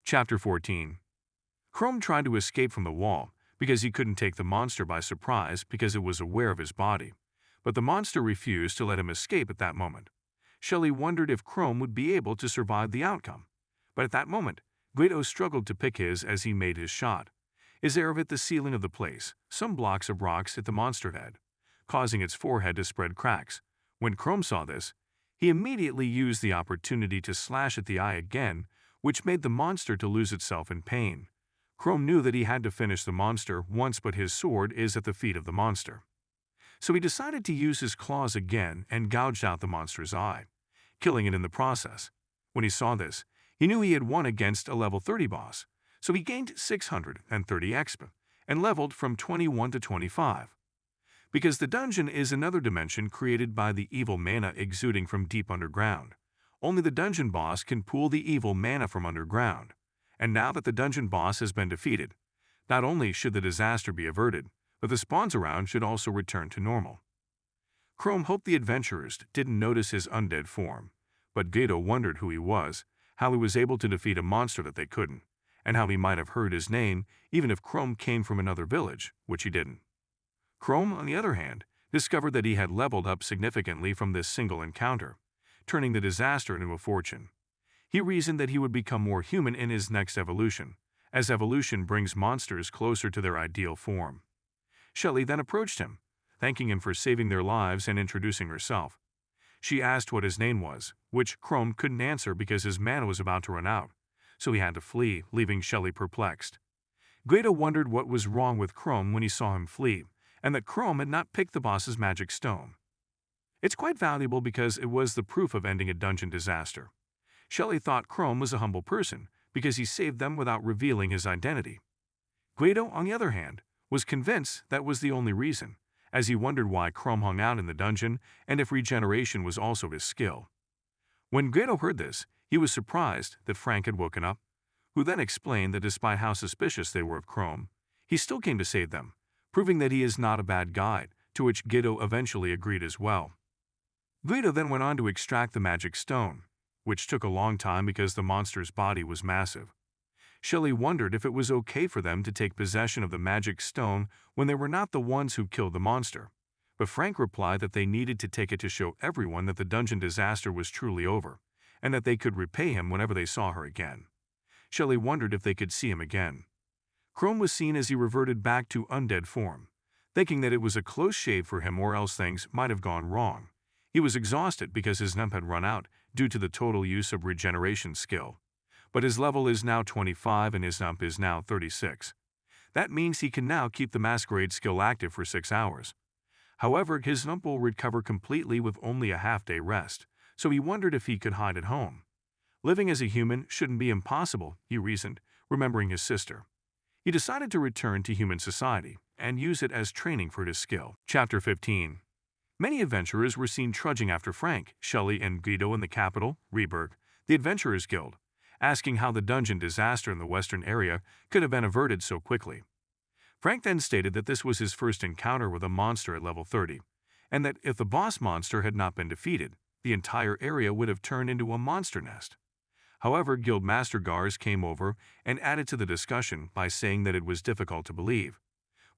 Chapter 14. Chrome tried to escape from the wall because he couldn't take the monster by surprise because it was aware of his body. But the monster refused to let him escape at that moment. Shelley wondered if Chrome would be able to survive the outcome. But at that moment, Guido struggled to pick his as he made his shot. His arrow hit the ceiling of the place. Some blocks of rocks hit the monster head, causing its forehead to spread cracks. When Chrome saw this, he immediately used the opportunity to slash at the eye again, which made the monster to lose itself in pain. Chrome knew that he had to finish the monster once, but his sword is at the feet of the monster. So he decided to use his claws again and gouged out the monster's eye, killing it in the process. When he saw this, he knew he had won against a level 30 boss, so he gained 630 XP and leveled from 21 to 25. Because the dungeon is another dimension created by the evil mana exuding from deep underground, only the dungeon boss can pull the evil mana from underground. And now that the dungeon boss has been defeated, not only should the disaster be averted, but the spawns around should also return to normal. Chrome hoped the adventurers didn't notice his undead form, but Guido wondered who he was, how he was able to defeat a monster that they couldn't, and how he might have heard his name even if Chrome came from another village, which he didn't. Chrome, on the other hand, discovered that he had leveled up significantly from this single encounter, turning the disaster into a fortune. He reasoned that he would become more human in his next evolution, as evolution brings monsters closer to their ideal form. Shelley then approached him, thanking him for saving their lives and introducing herself. She asked what his name was, which Chrome couldn't answer because his mana was about to run out, so he had to flee, leaving Shelley perplexed. Guido wondered what was wrong with Chrome when he saw him flee, and that Chrome had not picked the boss's magic stone. It's quite valuable because it was the proof of ending a dungeon disaster. Shelley thought Chrome was a humble person because he saved them without revealing his identity. Guido, on the other hand, was convinced that was the only reason, as he wondered why Chrome hung out in the dungeon and if regeneration was also his skill. When Guido heard this, he was surprised that Frank had woken up, who then explained that despite how suspicious they were of Chrome, he still came to save them, proving that he is not a bad guy, to which Guido eventually agreed as well. Guido then went on to extract the magic stone, which took a long time because the monster's body was massive. Shelley wondered if it was okay for them to take possession of the magic stone when they were not the ones who killed the monster, but Frank replied that they needed to take it to show everyone that the dungeon disaster was truly over, and that they could repay him whenever they saw her again. Shelley wondered if they could see him again. Chrome was seen as he reverted back to undead form, thinking that it was a close shave for him or else things might have gone wrong. He was exhausted because his nump had run out due to the total use of regeneration skill, but his level is now 25 and his nump is now 36. That means he can now keep the masquerade skill active for 6 hours. However, his nump will recover completely with only a half-day rest, so he wondered if he could hide at home. Living as a human shouldn't be impossible, he reasoned, remembering his sister. He decided to return to human society and use it as training for his skill. Chapter 15. Many adventurers were seen trudging after Frank, Shelley, and Guido in the capital, Reburg, the Adventurers Guild, asking how the dungeon disaster in the western area could have been averted so quickly. Frank then stated that this was his first encounter with a monster at level 30, and that if the boss monster had not been defeated, the entire area would have turned into a monster nest. However, Guildmaster Gars came over and added to the discussion by saying that it was difficult to believe.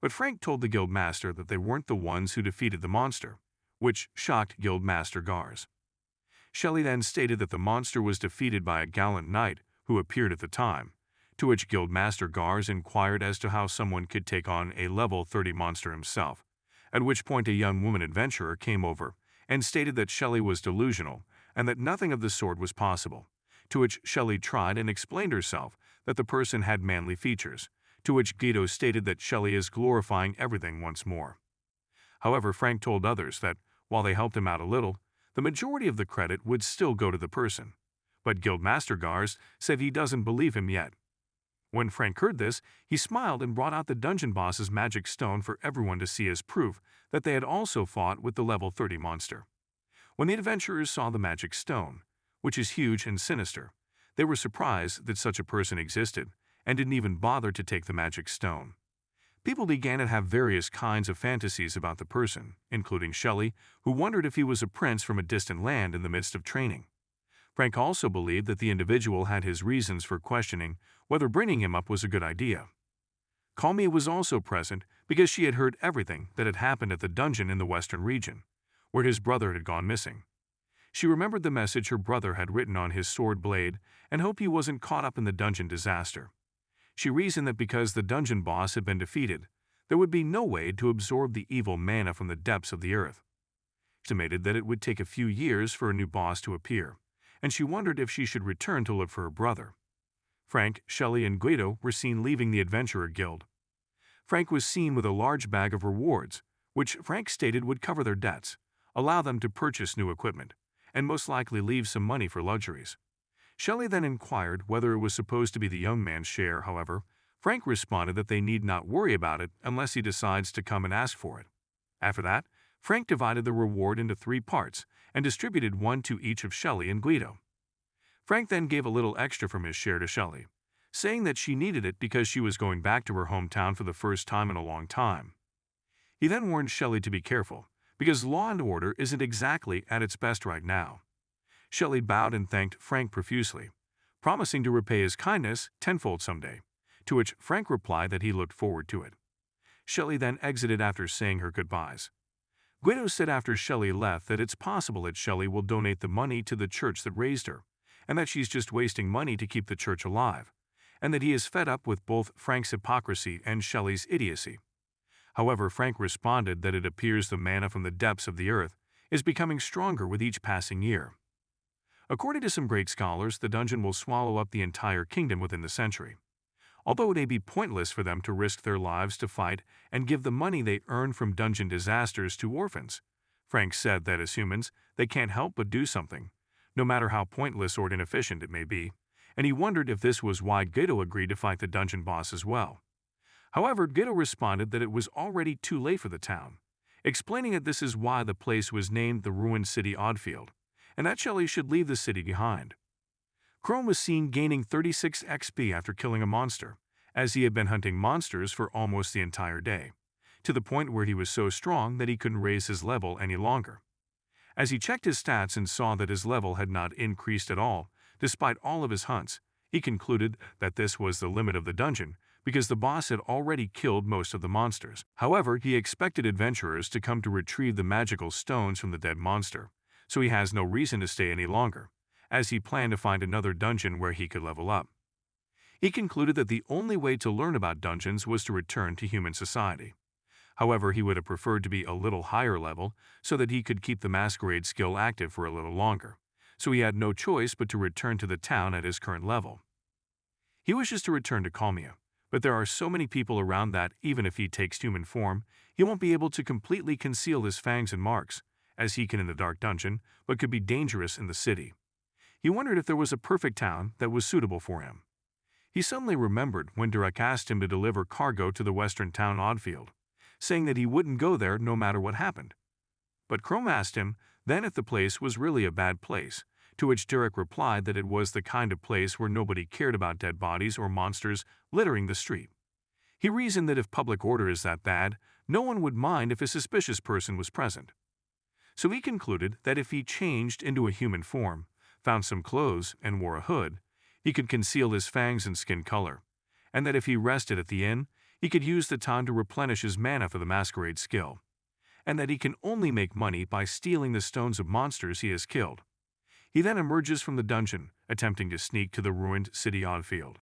But Frank told the Guildmaster that they weren't the ones who defeated the monster, which shocked Guildmaster Gars. Shelley then stated that the monster was defeated by a gallant knight who appeared at the time, to which Guildmaster Gars inquired as to how someone could take on a level 30 monster himself, at which point a young woman adventurer came over and stated that Shelley was delusional and that nothing of the sort was possible, to which Shelley tried and explained herself that the person had manly features, to which Guido stated that Shelley is glorifying everything once more. However, Frank told others that, while they helped him out a little, the majority of the credit would still go to the person. But Guildmaster Gars said he doesn't believe him yet. When Frank heard this, he smiled and brought out the dungeon boss's magic stone for everyone to see as proof that they had also fought with the level 30 monster. When the adventurers saw the magic stone, which is huge and sinister, they were surprised that such a person existed and didn't even bother to take the magic stone. People began to have various kinds of fantasies about the person, including Shelley, who wondered if he was a prince from a distant land in the midst of training. Frank also believed that the individual had his reasons for questioning whether bringing him up was a good idea. Kalmia was also present because she had heard everything that had happened at the dungeon in the western region, where his brother had gone missing. She remembered the message her brother had written on his sword blade and hoped he wasn't caught up in the dungeon disaster. She reasoned that because the dungeon boss had been defeated, there would be no way to absorb the evil mana from the depths of the earth. She estimated that it would take a few years for a new boss to appear, and she wondered if she should return to look for her brother. Frank, Shelley, and Guido were seen leaving the Adventurer Guild. Frank was seen with a large bag of rewards, which Frank stated would cover their debts, allow them to purchase new equipment, and most likely leave some money for luxuries. Shelley then inquired whether it was supposed to be the young man's share. However, Frank responded that they need not worry about it unless he decides to come and ask for it. After that, Frank divided the reward into 3 parts and distributed one to each of Shelley and Guido. Frank then gave a little extra from his share to Shelley, saying that she needed it because she was going back to her hometown for the first time in a long time. He then warned Shelley to be careful, because law and order isn't exactly at its best right now. Shelley bowed and thanked Frank profusely, promising to repay his kindness tenfold someday, to which Frank replied that he looked forward to it. Shelley then exited after saying her goodbyes. Guido said after Shelley left that it's possible that Shelley will donate the money to the church that raised her, and that she's just wasting money to keep the church alive, and that he is fed up with both Frank's hypocrisy and Shelley's idiocy. However, Frank responded that it appears the mana from the depths of the earth is becoming stronger with each passing year. According to some great scholars, the dungeon will swallow up the entire kingdom within the century. Although it may be pointless for them to risk their lives to fight and give the money they earn from dungeon disasters to orphans, Frank said that as humans, they can't help but do something, no matter how pointless or inefficient it may be, and he wondered if this was why Guido agreed to fight the dungeon boss as well. However, Guido responded that it was already too late for the town, explaining that this is why the place was named the Ruined City Oddfield, and that Shelley should leave the city behind. Chrome was seen gaining 36 XP after killing a monster, as he had been hunting monsters for almost the entire day, to the point where he was so strong that he couldn't raise his level any longer. As he checked his stats and saw that his level had not increased at all, despite all of his hunts, he concluded that this was the limit of the dungeon because the boss had already killed most of the monsters. However, he expected adventurers to come to retrieve the magical stones from the dead monster, so he has no reason to stay any longer, as he planned to find another dungeon where he could level up. He concluded that the only way to learn about dungeons was to return to human society. However, he would have preferred to be a little higher level so that he could keep the masquerade skill active for a little longer, so he had no choice but to return to the town at his current level. He wishes to return to Kalmia, but there are so many people around that even if he takes human form, he won't be able to completely conceal his fangs and marks, as he can in the dark dungeon, but could be dangerous in the city. He wondered if there was a perfect town that was suitable for him. He suddenly remembered when Durek asked him to deliver cargo to the western town Oddfield, saying that he wouldn't go there no matter what happened. But Chrome asked him then if the place was really a bad place, to which Durek replied that it was the kind of place where nobody cared about dead bodies or monsters littering the street. He reasoned that if public order is that bad, no one would mind if a suspicious person was present. So he concluded that if he changed into a human form, found some clothes, and wore a hood, he could conceal his fangs and skin color, and that if he rested at the inn, he could use the time to replenish his mana for the masquerade skill, and that he can only make money by stealing the stones of monsters he has killed. He then emerges from the dungeon, attempting to sneak to the Ruined City Oddfield.